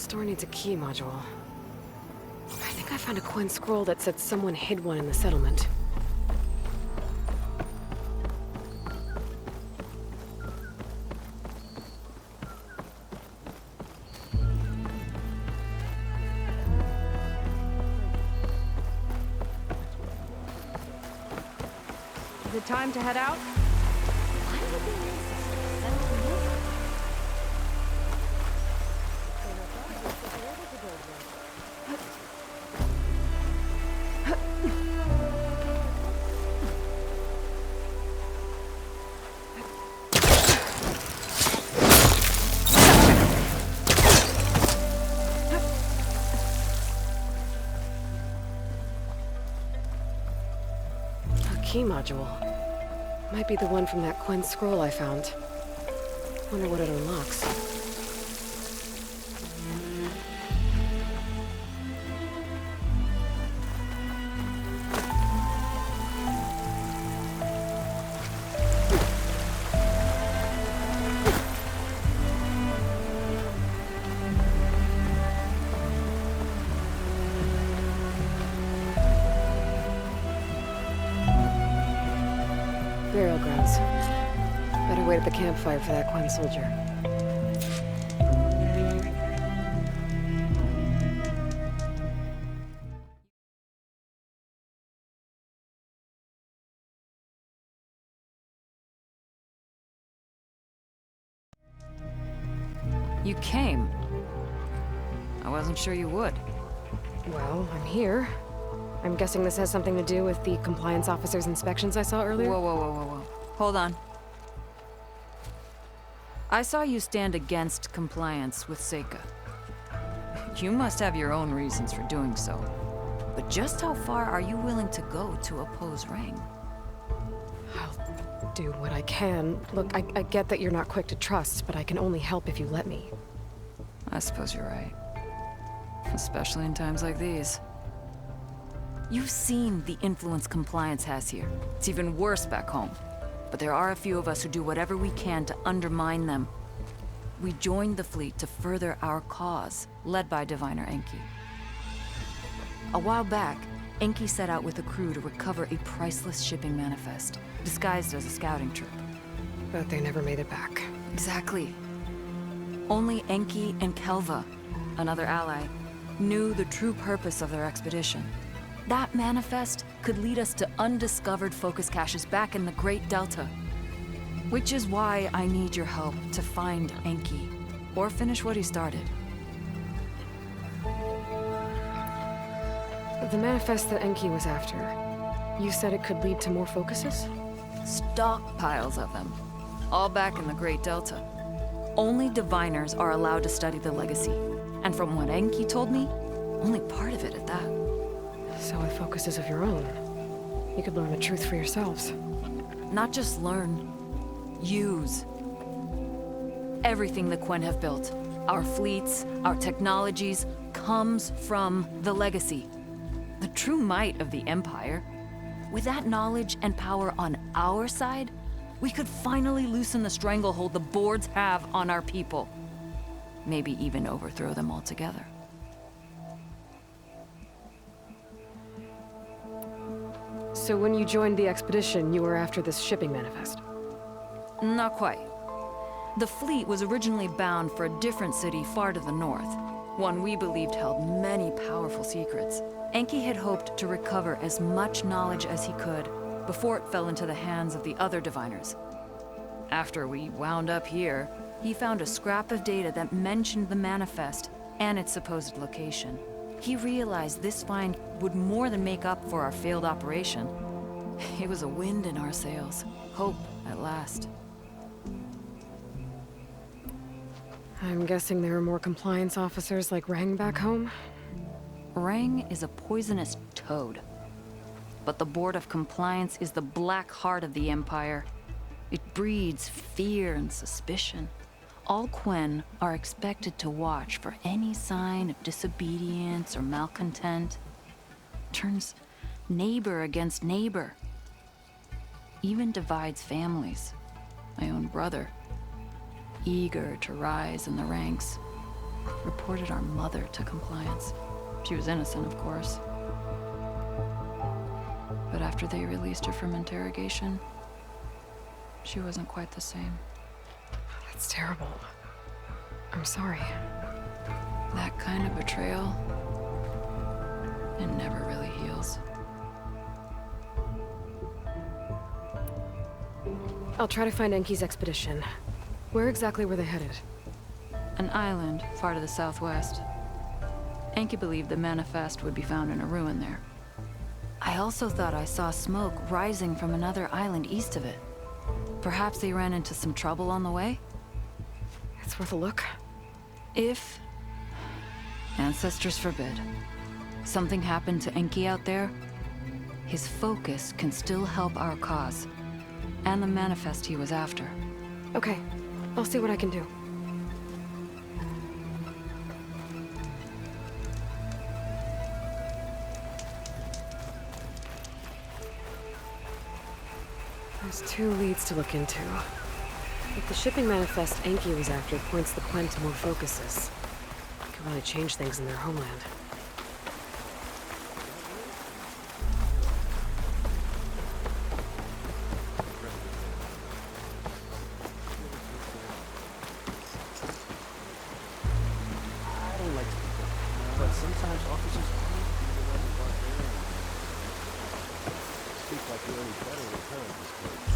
store needs a key module. I think I found a Quen scroll that said someone hid one in the settlement. Is it time to head out? Key module. Might be the one from that Quen scroll I found. Wonder what it unlocks. Burial grounds. Better wait at the campfire for that Quen soldier. You came. I wasn't sure you would. Well, I'm here. I'm guessing this has something to do with the compliance officer's inspections I saw earlier? Whoa. Hold on. I saw you stand against compliance with Seika. You must have your own reasons for doing so. But just how far are you willing to go to oppose Rang? I'll do what I can. Look, I get that you're not quick to trust, but I can only help if you let me. I suppose you're right. Especially in times like these. You've seen the influence compliance has here. It's even worse back home. But there are a few of us who do whatever we can to undermine them. We joined the fleet to further our cause, led by Diviner Enki. A while back, Enki set out with a crew to recover a priceless shipping manifest, disguised as a scouting trip. But they never made it back. Exactly. Only Enki and Kelva, another ally, knew the true purpose of their expedition. That manifest could lead us to undiscovered focus caches back in the Great Delta. Which is why I need your help to find Enki, or finish what he started. The manifest that Enki was after, you said it could lead to more focuses? Stockpiles of them, all back in the Great Delta. Only diviners are allowed to study the legacy, and from what Enki told me, only part of it at that. So with focuses of your own, you could learn the truth for yourselves. Not just learn, use. Everything the Quen have built, our fleets, our technologies, comes from the legacy. The true might of the Empire. With that knowledge and power on our side, we could finally loosen the stranglehold the boards have on our people. Maybe even overthrow them altogether. So when you joined the expedition, you were after this shipping manifest? Not quite. The fleet was originally bound for a different city far to the north, one we believed held many powerful secrets. Enki had hoped to recover as much knowledge as he could before it fell into the hands of the other diviners. After we wound up here, he found a scrap of data that mentioned the manifest and its supposed location. He realized this find would more than make up for our failed operation. It was a wind in our sails. Hope, at last. I'm guessing there are more compliance officers like Rang back home? Rang is a poisonous toad. But the Board of Compliance is the black heart of the Empire. It breeds fear and suspicion. All Quen are expected to watch for any sign of disobedience or malcontent. Turns neighbor against neighbor. Even divides families. My own brother, eager to rise in the ranks. reported our mother to compliance. She was innocent, of course. But after they released her from interrogation, she wasn't quite the same. That's terrible. I'm sorry. That kind of betrayal, it never really heals. I'll try to find Enki's expedition. Where exactly were they headed? An island far to the southwest. Enki believed the manifest would be found in a ruin there. I also thought I saw smoke rising from another island east of it. Perhaps they ran into some trouble on the way? It's worth a look. If, ancestors forbid, something happened to Enki out there, his focus can still help our cause, and the manifest he was after. Okay, I'll see what I can do. There's 2 leads to look into. If the shipping manifest Enki was after points the Quen to more focuses, it could really change things in their homeland. I don't like to, but sometimes officers speak like you're any better than her at this point.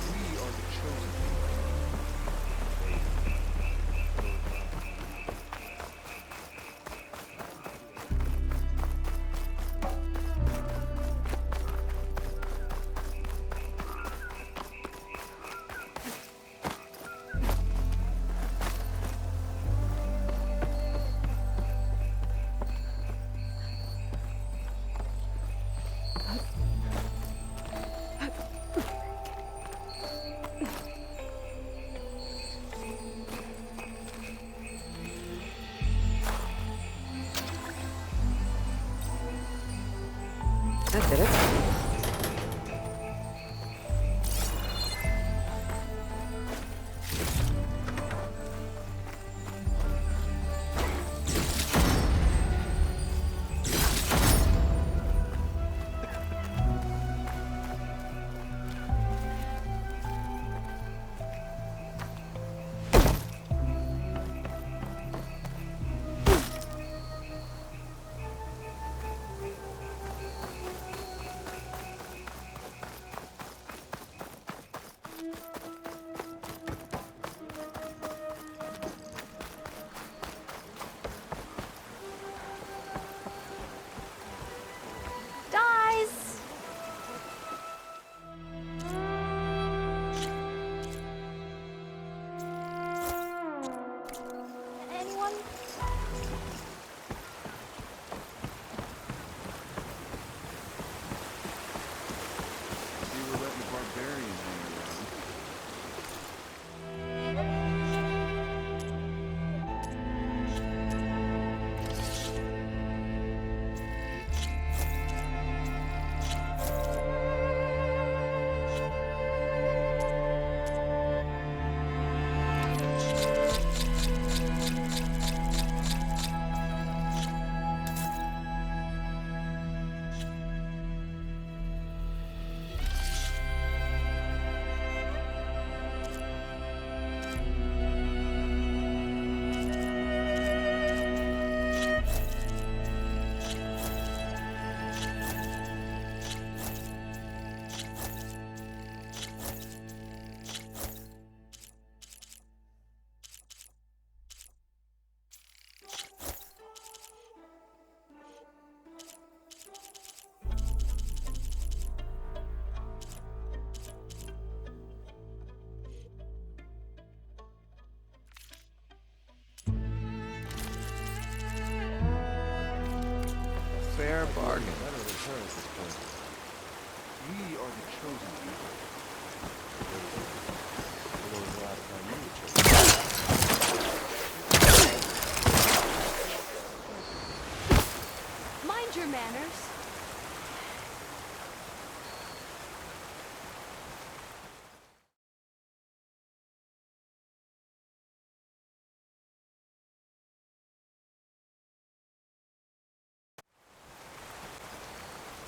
We are the chosen people.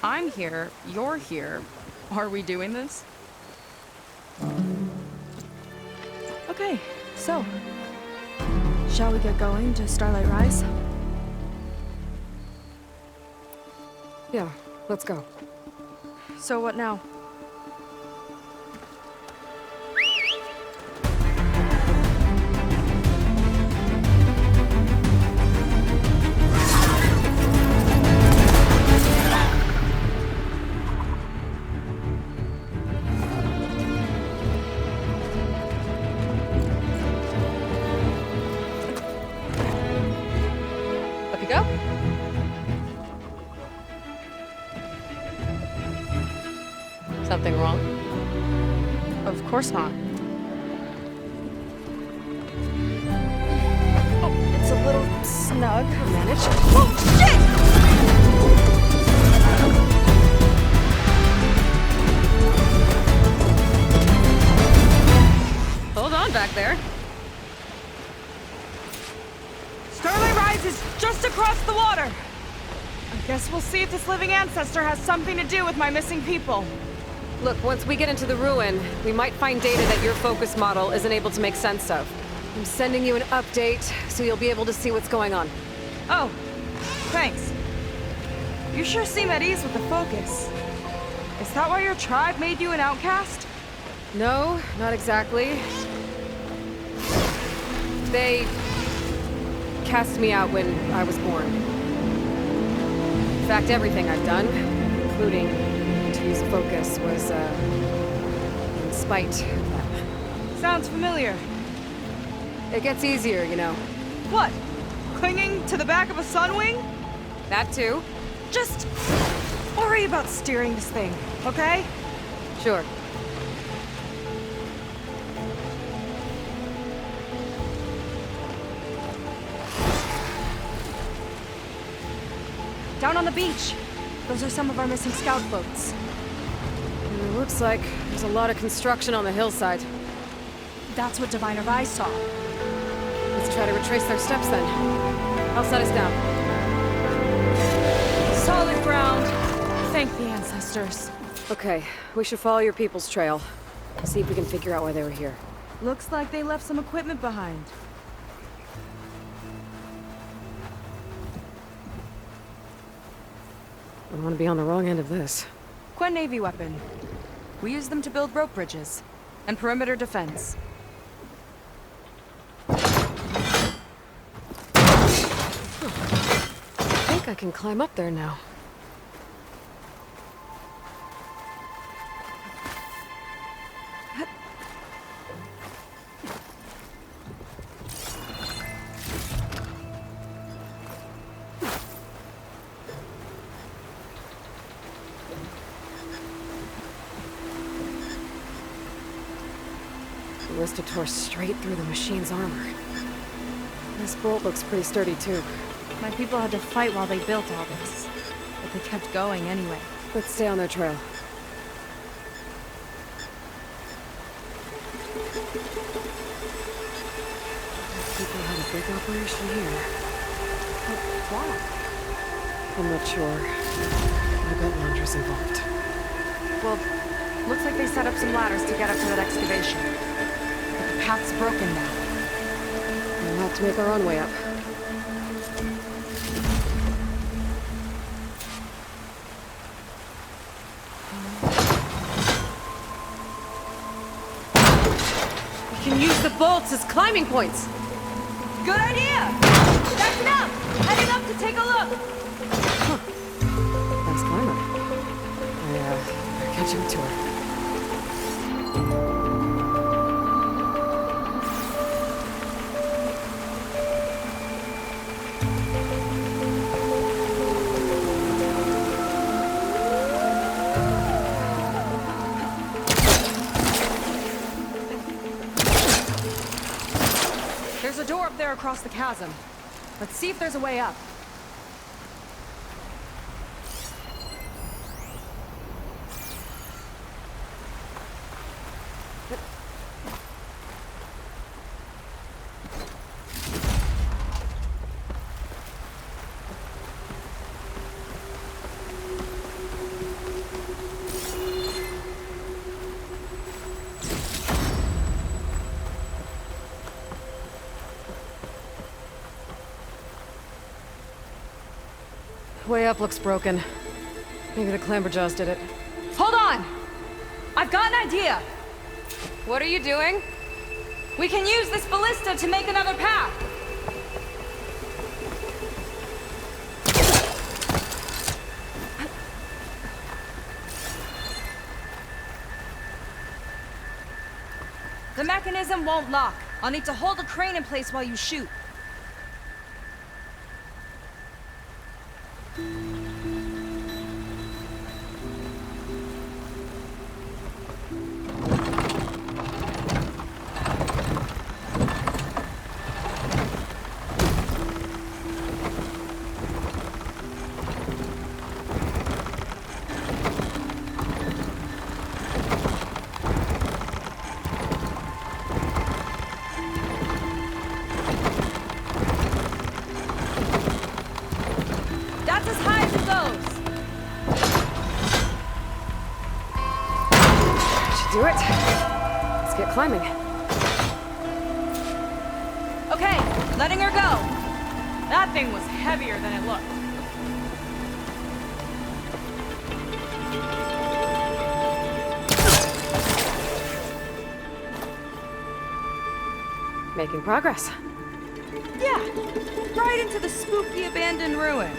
I'm here, you're here. Are we doing this? Okay, so, shall we get going to Starlight Rise? Yeah, let's go. So what now? Up you go. Something wrong? Of course not. Oh, it's a little snug. Manage. Oh, shit! Hold on back there. Starlight Rise is just across the water. I guess we'll see if this living ancestor has something to do with my missing people. Look, once we get into the ruin, we might find data that your focus model isn't able to make sense of. I'm sending you an update, so you'll be able to see what's going on. Oh, thanks. You sure seem at ease with the focus. Is that why your tribe made you an outcast? No, not exactly. They cast me out when I was born. In fact, everything I've done, including to use focus, was in spite of them. Sounds familiar. It gets easier, you know. What? Clinging to the back of a sunwing? That too. Just worry about steering this thing, okay? Sure. Down on the beach. Those are some of our missing scout boats. It looks like there's a lot of construction on the hillside. That's what Diviner Rise saw. Let's try to retrace their steps then. I'll set us down. Solid ground. Thank the ancestors. Okay, we should follow your people's trail. See if we can figure out why they were here. Looks like they left some equipment behind. I don't want to be on the wrong end of this. Quen Navy weapon. We use them to build rope bridges and perimeter defense. I think I can climb up there now. The Ballista tore straight through the machine's armor. This bolt looks pretty sturdy too. My people had to fight while they built all this, but they kept going anyway. Let's stay on their trail. People had a big operation here. Wow. I'm not sure. I bet Laundra's involved. Well, looks like they set up some ladders to get up to that excavation. But the path's broken now. We'll have to make our own way up. We can use the bolts as climbing points! Good idea! That's enough! Heading up to take a look! Nice climber. Better catch up to her. There's a door up there across the chasm. Let's see if there's a way up. Way up looks broken. Maybe the clamberjaws did it. Hold on! I've got an idea! What are you doing? We can use this ballista to make another path! The mechanism won't lock. I'll need to hold the crane in place while you shoot. That's as high as it goes. Should do it. Let's get climbing. Okay, letting her go. That thing was heavier than it looked. Making progress. Yeah, right into the spooky abandoned ruin.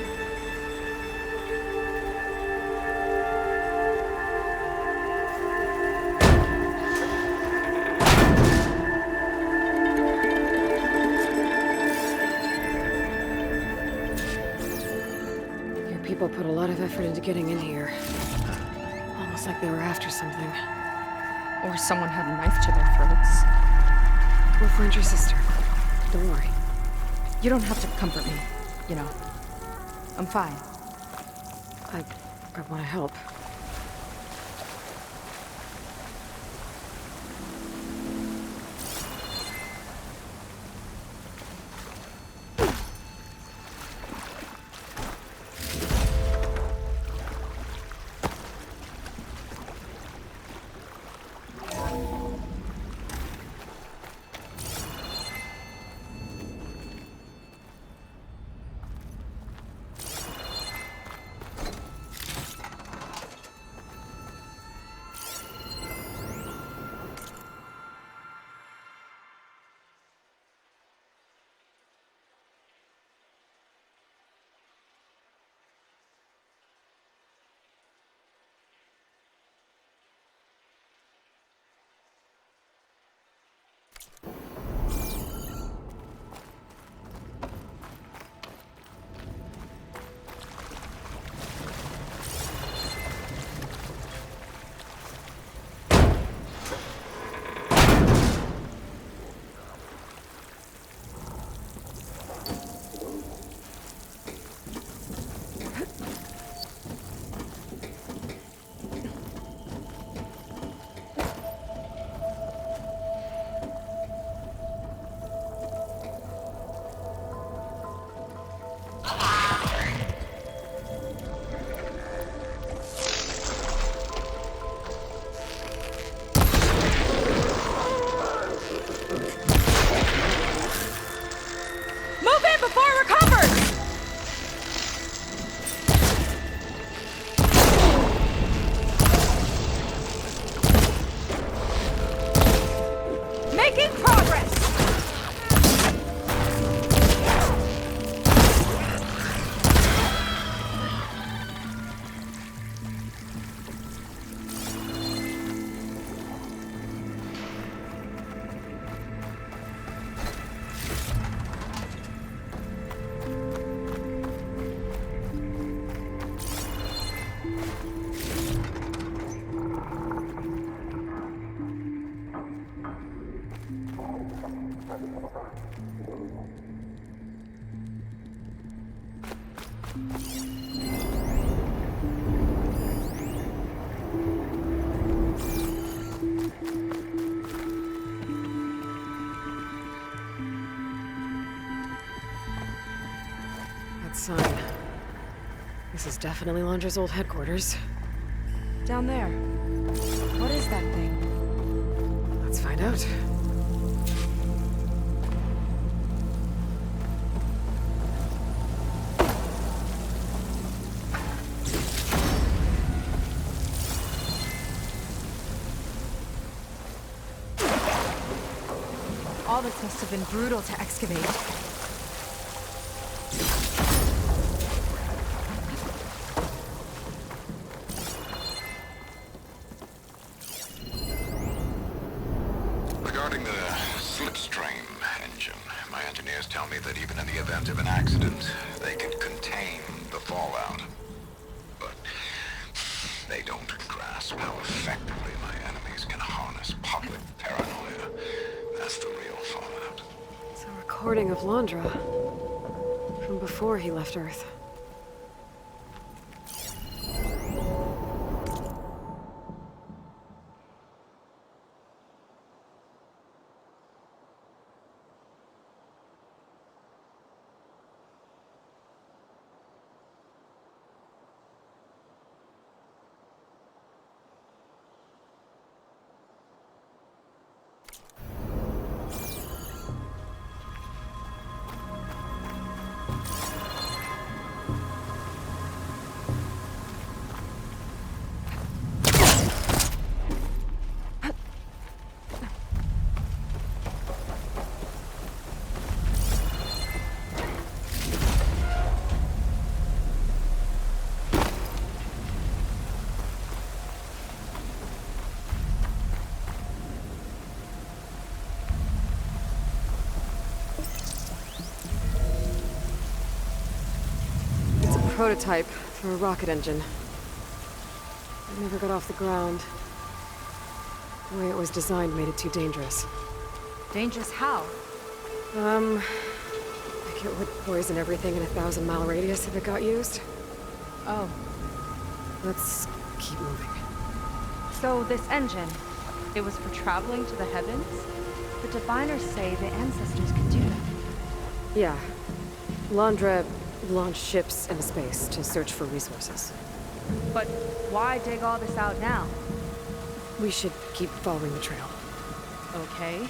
Your people put a lot of effort into getting in here. Almost like they were after something. Or someone had a knife to their throats. We'll find your sister. Don't worry. You don't have to comfort me, you know. I'm fine. I want to help. That sign. This is definitely Londra's old headquarters. Down there. What is that thing? Let's find out. this must have been brutal to excavate. Regarding the slipstream engine, my engineers tell me that even in the event of an accident, they can contain the fallout. But they don't grasp how effectively my enemies can harness public paranoia. That's the real fallout. It's a recording of Londra. From before he left Earth. Prototype for a rocket engine. It never got off the ground. The way it was designed made it too dangerous. Dangerous how? Like it would poison everything in a 1,000-mile radius if it got used. Oh. Let's keep moving. So this engine, it was for traveling to the heavens? The diviners say the ancestors could do that. Yeah. Londra launched ships into space to search for resources. But why dig all this out now? We should keep following the trail. Okay.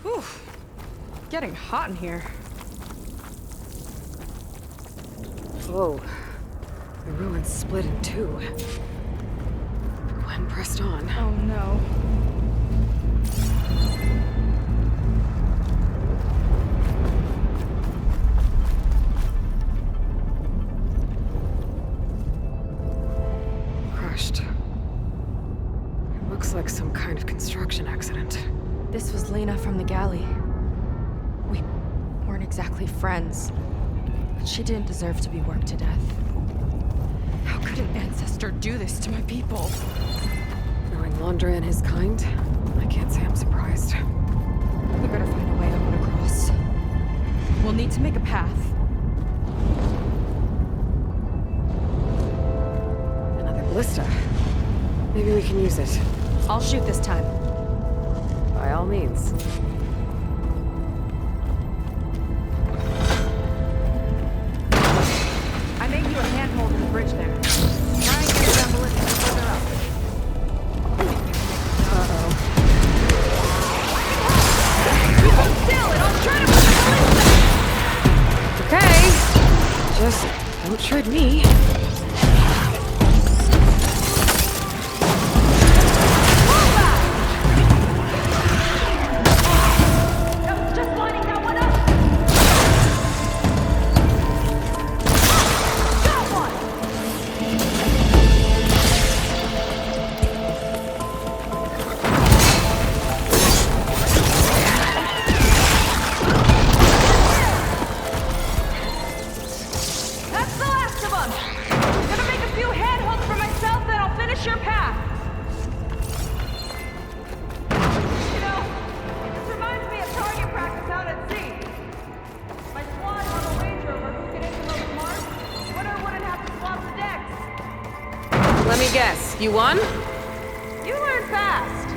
Whew. Getting hot in here. Whoa. The ruins split in two. Gwen pressed on. Oh no. Crushed. It looks like some kind of construction accident. This was Lena from the galley. We weren't exactly friends, but she didn't deserve to be worked to death. How could an ancestor do this to my people? Knowing Londra and his kind, I can't say I'm surprised. We better find a way up and across. We'll need to make a path. Another ballista. Maybe we can use it. I'll shoot this time. By all means. I made you a handhold in the bridge there. Try and get it down the lift further up. Uh-oh. You hold still and I'll try to put the ballista! Okay. Just don't tread me. Let me guess. You won? You learn fast.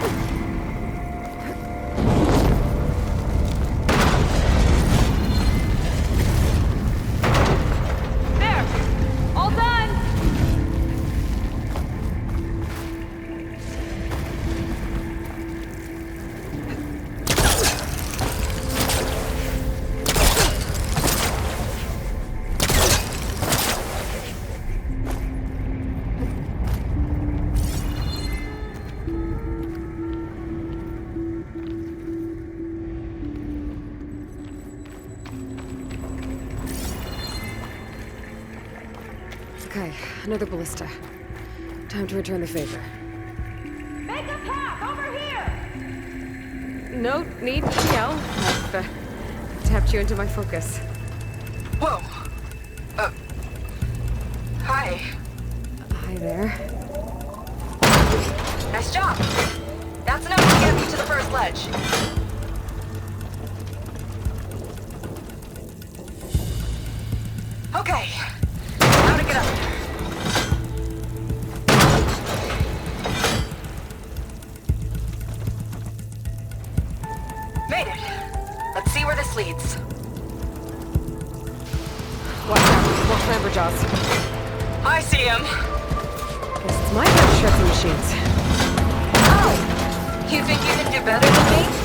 There. All done. Okay, another ballista. Time to return the favor. Make a path over here! No need to yell. I've tapped you into my focus. Whoa. Hi. Hi there. Nice job. That's enough to get me to the first ledge. Okay. Now to get up there. Made it. Let's see where this leads. Watch out, more clamber jaws. I see him. Guess it's my turn to shred some machines. Oh! You think you can do better than me?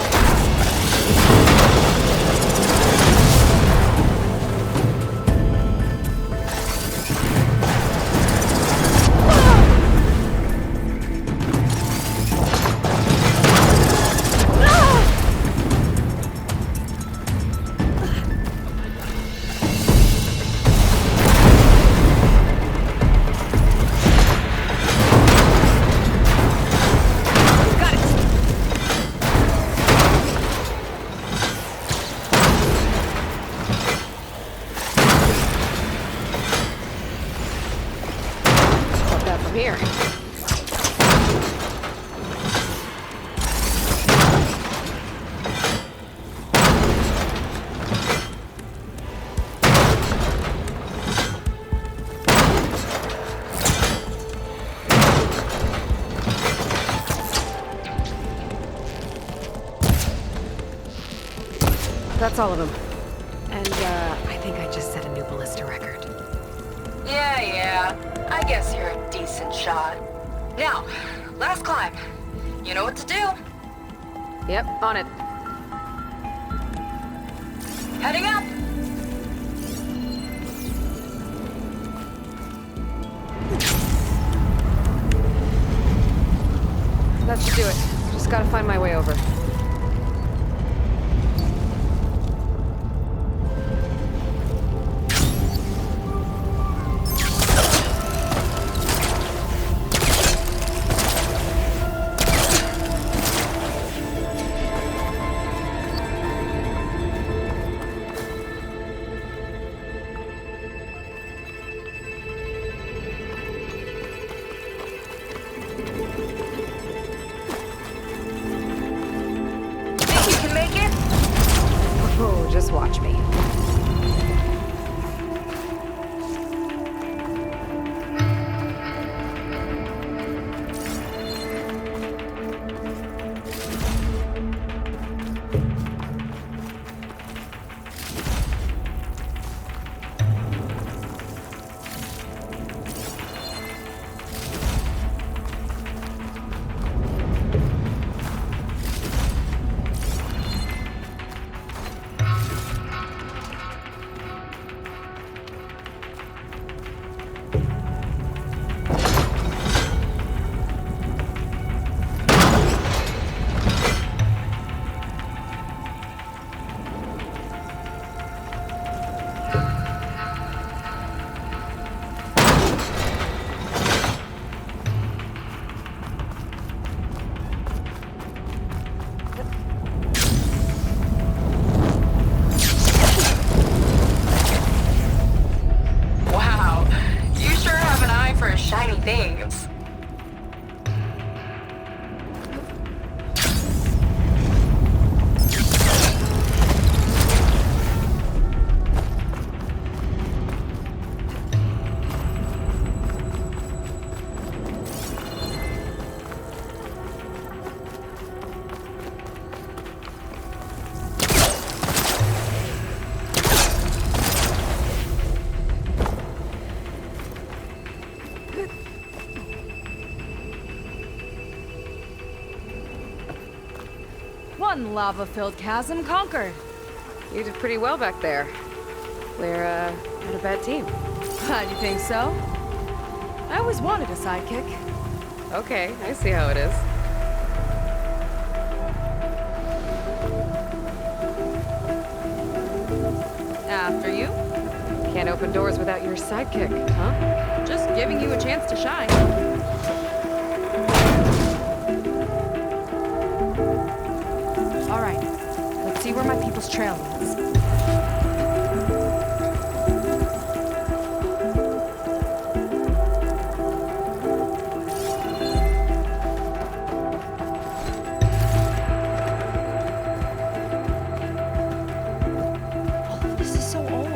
Here. That's all of them. And, I think I just set a new ballista record. Yeah. I guess you're a decent shot. Now, last climb. You know what to do. Yep, on it. Heading up. That should do it. Just gotta find my way over. Oh, just watch me. shiny things. One lava-filled chasm conquered. You did pretty well back there. We're, not a bad team. You think so? I always wanted a sidekick. Okay, I see how it is. After you? Can't open doors without your sidekick, huh? Just giving you a chance to shine. All right, let's see where my people's trail leads. All of this is so old.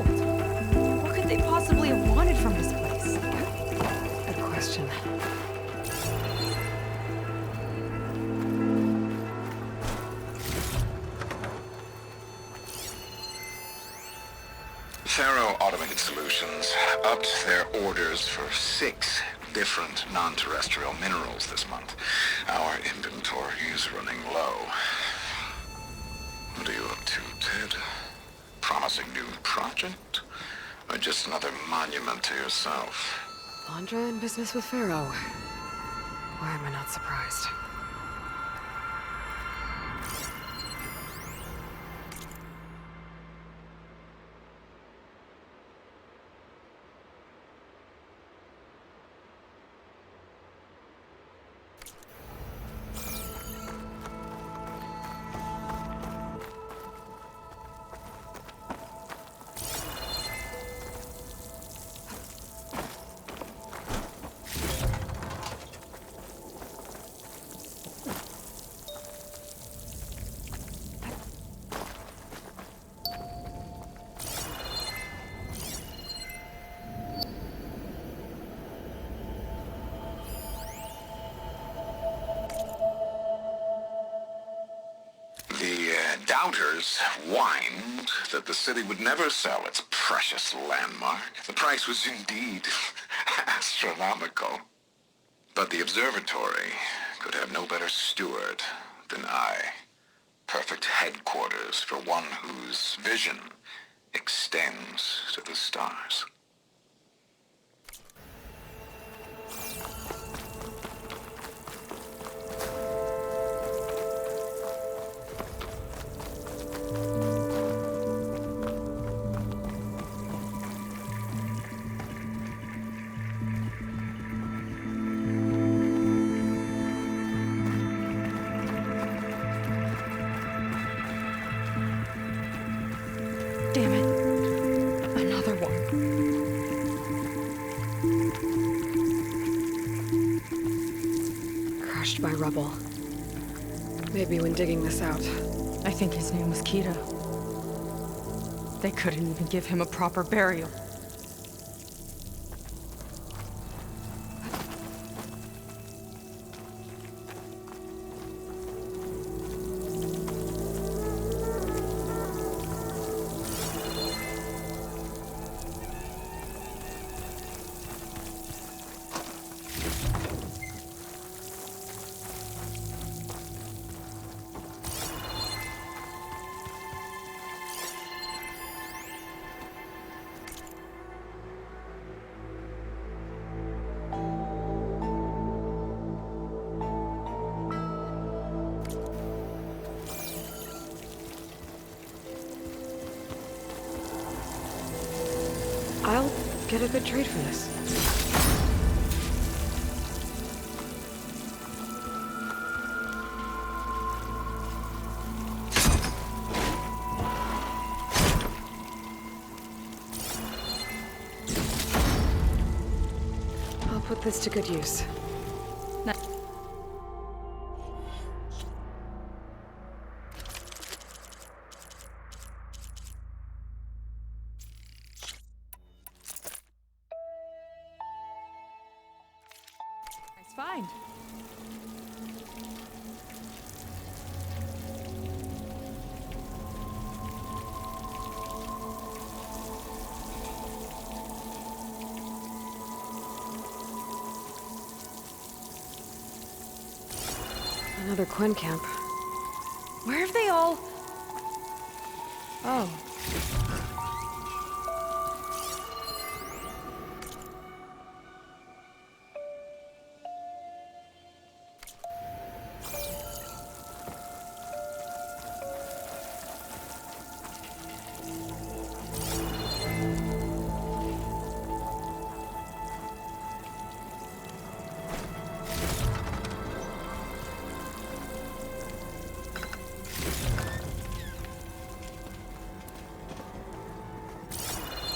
What could they possibly have wanted from this place? Good question. Faro Automated Solutions upped their orders for 6 different non-terrestrial minerals this month. Our inventory is running low. What are you up to, Ted? Promising new project? Or just another monument to yourself? Londra in business with Pharaoh. Why am I not surprised? Doubters whined that the city would never sell its precious landmark. The price was indeed astronomical. But the observatory could have no better steward than I. Perfect headquarters for one whose vision extends to the stars. Damn it. Another one. Crushed by rubble. Maybe when digging this out. I think his name was Kita. They couldn't even give him a proper burial. I'll get a good trade for this. I'll put this to good use. Nice find. Another Quinn camp. Where have they all... Oh.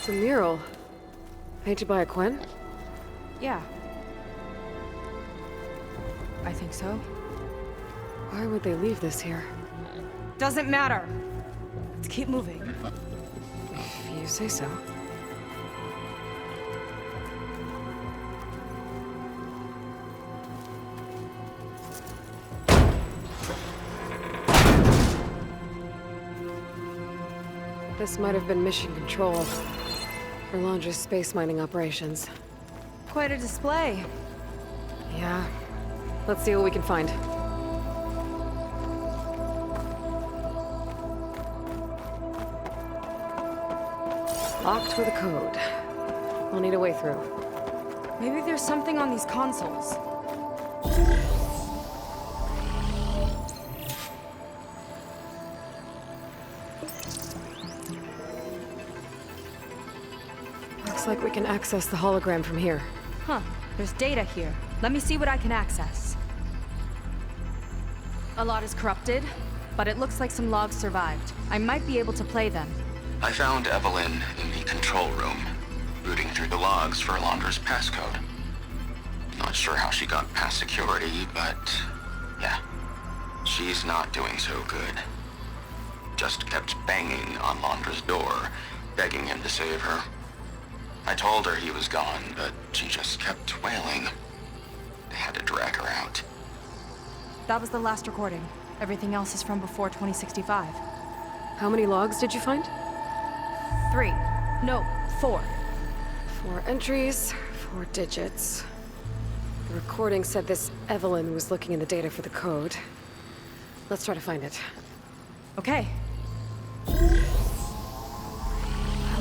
It's a mural. Painted by a Quen? Yeah. I think so. Why would they leave this here? Doesn't matter. Let's keep moving. If you say so. This might have been mission control for Londra's space mining operations. Quite a display. Yeah. Let's see what we can find. Locked with a code. We'll need a way through. Maybe there's something on these consoles. Looks like we can access the hologram from here. Huh. There's data here. Let me see what I can access. A lot is corrupted, but it looks like some logs survived. I might be able to play them. I found Evelyn in the control room, rooting through the logs for Londra's passcode. Not sure how she got past security, but yeah, she's not doing so good. Just kept banging on Londra's door, begging him to save her. I told her he was gone, but she just kept wailing. I had to drag her out. That was the last recording. Everything else is from before 2065. How many logs did you find? 3. No, 4. 4 entries, 4 digits. The recording said this Evelyn was looking in the data for the code. Let's try to find it. Okay.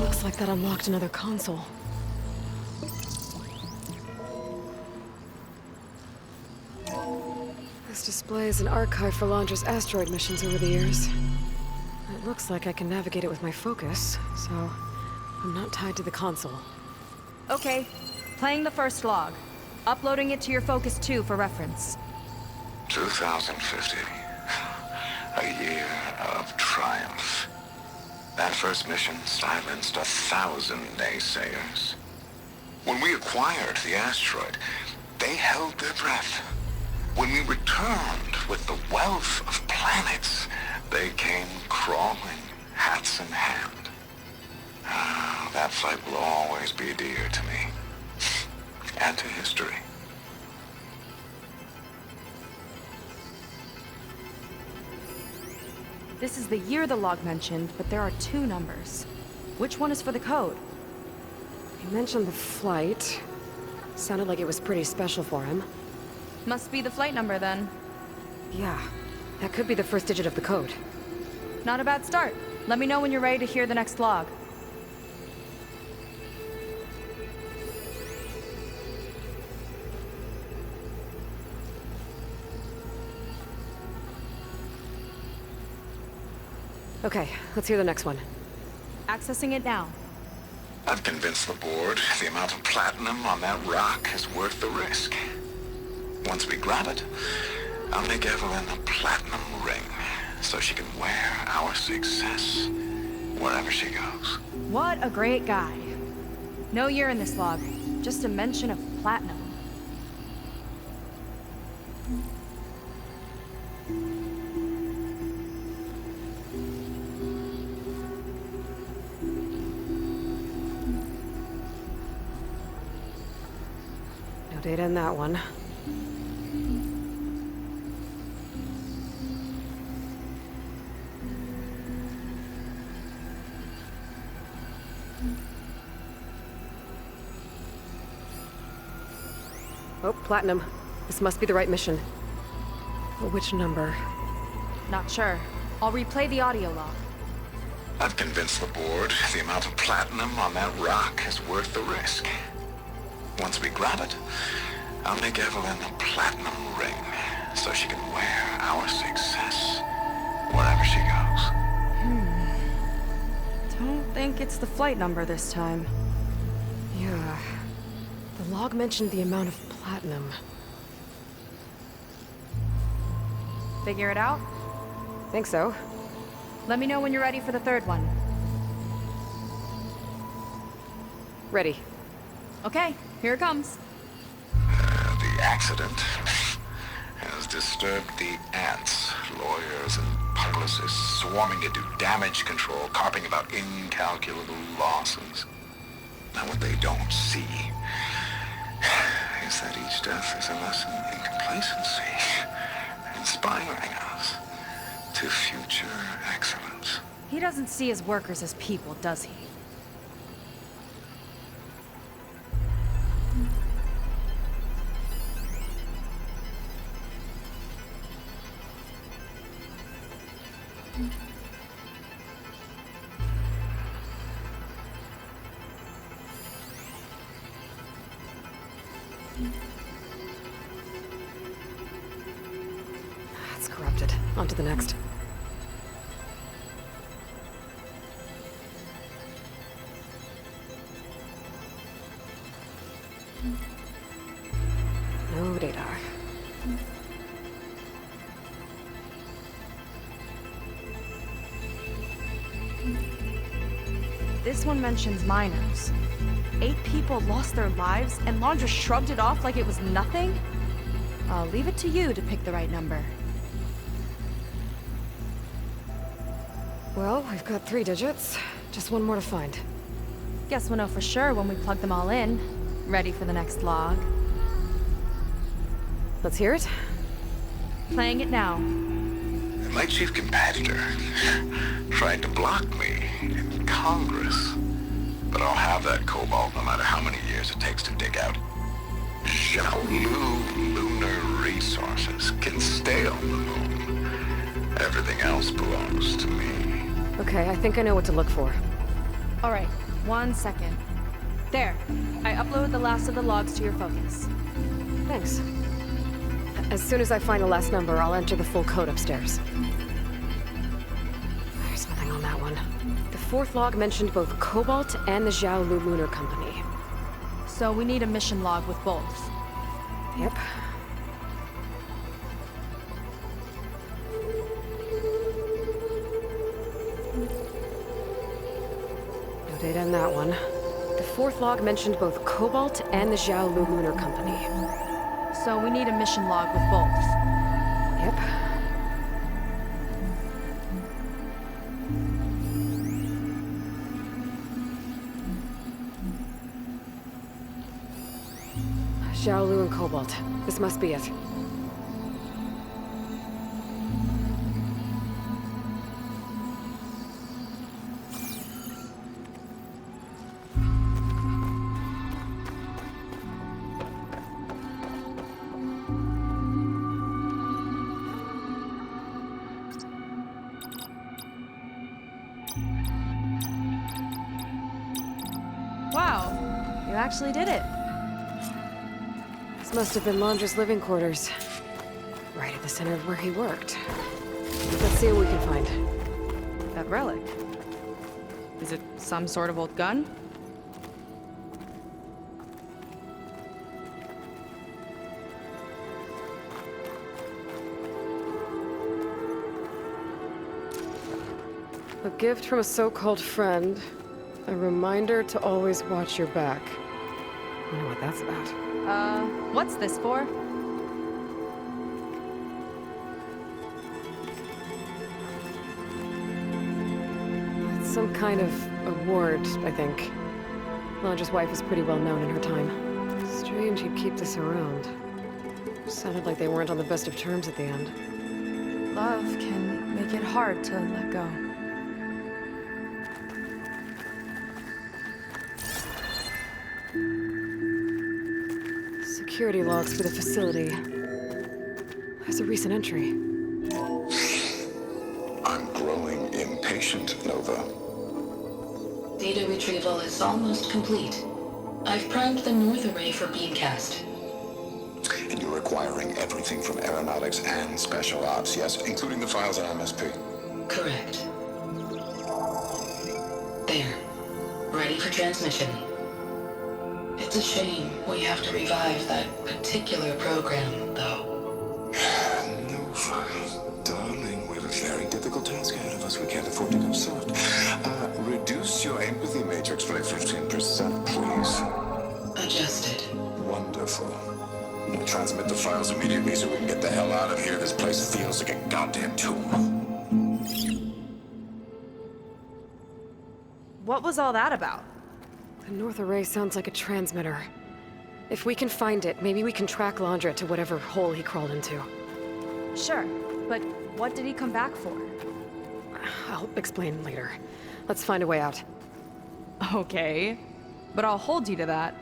Looks like that unlocked another console. This displays an archive for Londra's asteroid missions over the years. It looks like I can navigate it with my focus, so I'm not tied to the console. Okay. Playing the first log. Uploading it to your Focus 2 for reference. 2050. A year of triumph. That first mission silenced 1,000 naysayers. When we acquired the asteroid, they held their breath. When we returned with the wealth of planets, they came crawling, hats in hand. Ah, that fight will always be dear to me. And to history. This is the year the log mentioned, but there are 2 numbers. Which one is for the code? He mentioned the flight. Sounded like it was pretty special for him. Must be the flight number then. Yeah, that could be the first digit of the code. Not a bad start. Let me know when you're ready to hear the next log. Okay, let's hear the next one. Accessing it now. I've convinced the board the amount of platinum on that rock is worth the risk. Once we grab it, I'll make Evelyn a platinum ring so she can wear our success wherever she goes. What a great guy. No year in this log, just a mention of platinum. No data in that one. Oh, platinum. This must be the right mission. But which number? Not sure. I'll replay the audio log. I've convinced the board the amount of platinum on that rock is worth the risk. Once we grab it, I'll make Evelyn a platinum ring so she can wear our success wherever she goes. Don't think it's the flight number this time. Yeah. The log mentioned the amount of platinum. Figure it out? Think so. Let me know when you're ready for the third one. Ready. Okay, here it comes. The accident has disturbed the ants, lawyers and publicists swarming to do damage control, carping about incalculable losses. Now what they don't see is that each death is a lesson in complacency, inspiring us to future excellence. He doesn't see his workers as people, does he? It's corrupted. On to the next. No data. This one mentions miners. 8 people lost their lives, and Lon just shrugged it off like it was nothing? I'll leave it to you to pick the right number. Well, we've got 3 digits. Just one more to find. Guess we'll know for sure when we plug them all in. Ready for the next log. Let's hear it. Playing it now. My chief competitor tried to block me in Congress. But I'll have that cobalt no matter how many years it takes to dig out. Xiaolu lunar resources can stay on the moon. Everything else belongs to me. Okay, I think I know what to look for. All right, 1 second. There, I uploaded the last of the logs to your focus. Thanks. As soon as I find the last number, I'll enter the full code upstairs. There's nothing on that one. The 4th log mentioned both Cobalt and the Xiaolu Lunar Company. So we need a mission log with both. Yep. No data in that one. The 4th log mentioned both Cobalt and the Xiaolu Lunar Company. So we need a mission log with both. Yep. Xiaolu and Cobalt. This must be it. Wow, you actually did it. This must have been Londra's living quarters. Right at the center of where he worked. Let's see what we can find. That relic. Is it some sort of old gun? A gift from a so-called friend. A reminder to always watch your back. Wonder what that's about. What's this for? It's some kind of award, I think. Londra's wife was pretty well known in her time. Strange he'd keep this around. Sounded like they weren't on the best of terms at the end. Love can make it hard to let go. Security logs for the facility. There's a recent entry. I'm growing impatient, Nova. Data retrieval is almost complete. I've primed the north array for beamcast. And you're acquiring everything from aeronautics and special ops, yes? Including the files on MSP. Correct. There. Ready for transmission. It's a shame we have to revive that particular program, though. Nova, darling, we have a very difficult task ahead of us. We can't afford to go soft. Reduce your empathy matrix by 15%, please. files immediately so we can get the hell out of here. This place feels like a goddamn tomb. What was all that about? The North Array sounds like a transmitter. If we can find it, maybe we can track Landra to whatever hole he crawled into. Sure, but what did he come back for? I'll explain later. Let's find a way out. Okay, but I'll hold you to that.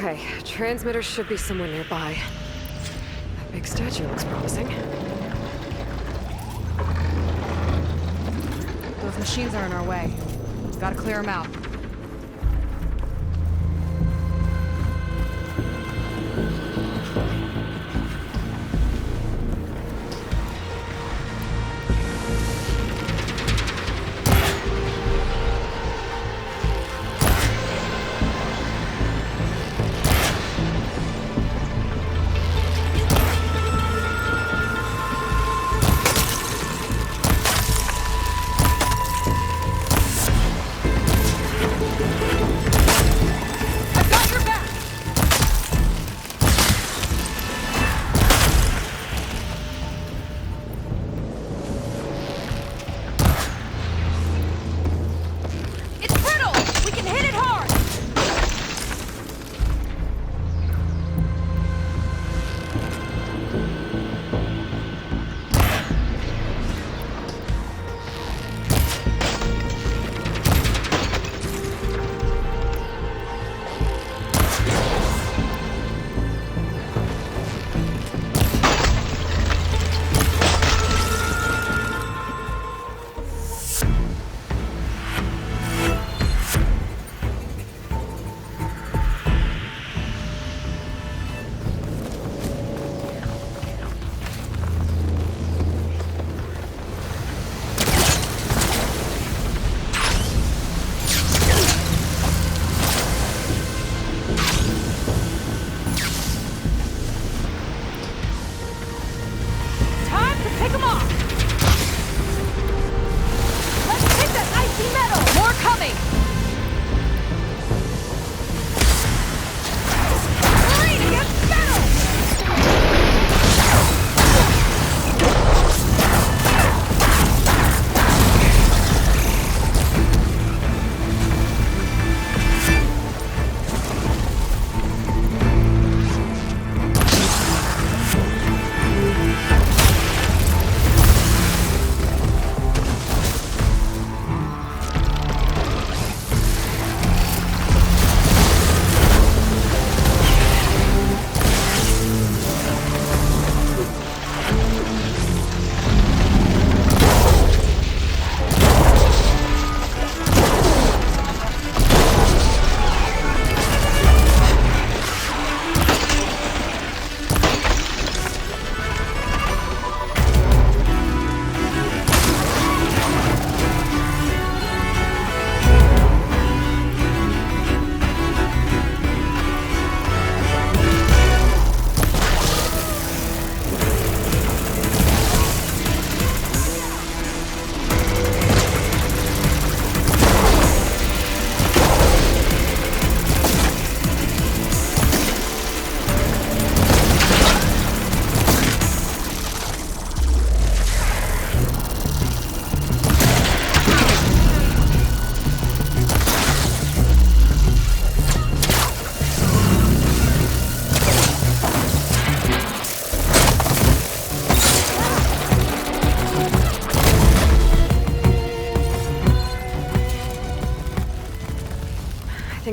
Okay, transmitter should be somewhere nearby. That big statue looks promising. Those machines are in our way. Gotta clear them out.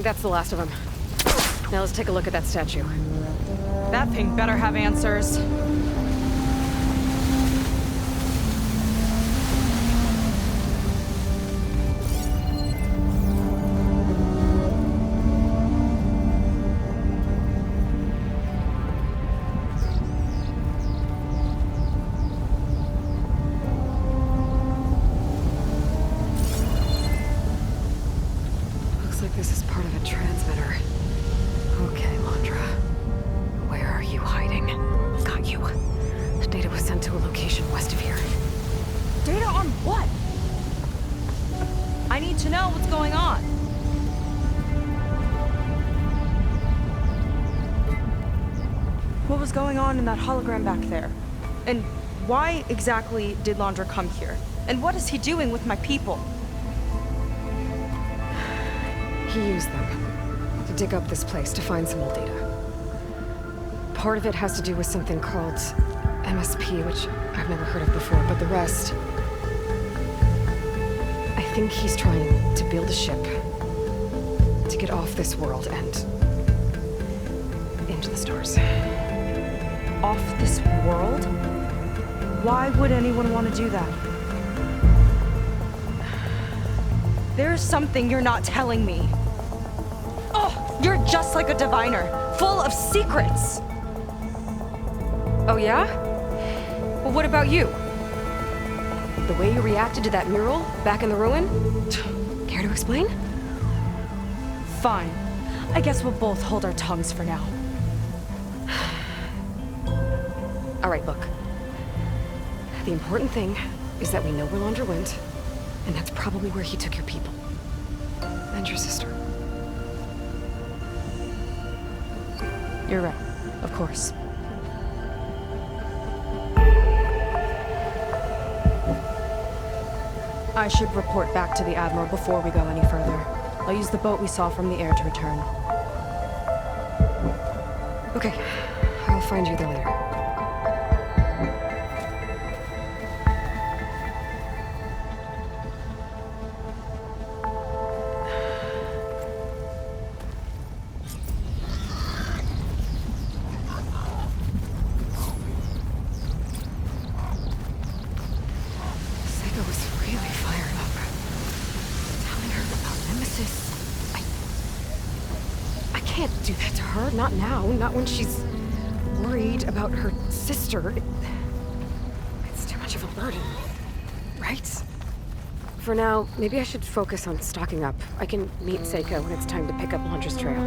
think that's the last of them. Now let's take a look at that statue. That thing better have answers. This is part of a transmitter. Okay, Landra. Where are you hiding? Got you. The data was sent to a location west of here. Data on what? I need to know what's going on. What was going on in that hologram back there? And why exactly did Landra come here? And what is he doing with my people? He used them to dig up this place to find some old data. Part of it has to do with something called MSP, which I've never heard of before, but the rest... I think he's trying to build a ship to get off this world and into the stars. Off this world? Why would anyone want to do that? There's something you're not telling me. Oh, you're just like a diviner, full of secrets. Oh yeah? Well, what about you? The way you reacted to that mural back in the ruin? Care to explain? Fine. I guess we'll both hold our tongues for now. All right, look. The important thing is that we know where Landra went, and that's probably where he took your people. And your sister. You're right, of course. I should report back to the Admiral before we go any further. I'll use the boat we saw from the air to return. Okay, I'll find you there later. Sega was really fired up. Telling her about Nemesis. I can't do that to her. Not now. Not when she's worried about her sister. It's too much of a burden. Right? For now, maybe I should focus on stocking up. I can meet Seika when it's time to pick up Landra's trail.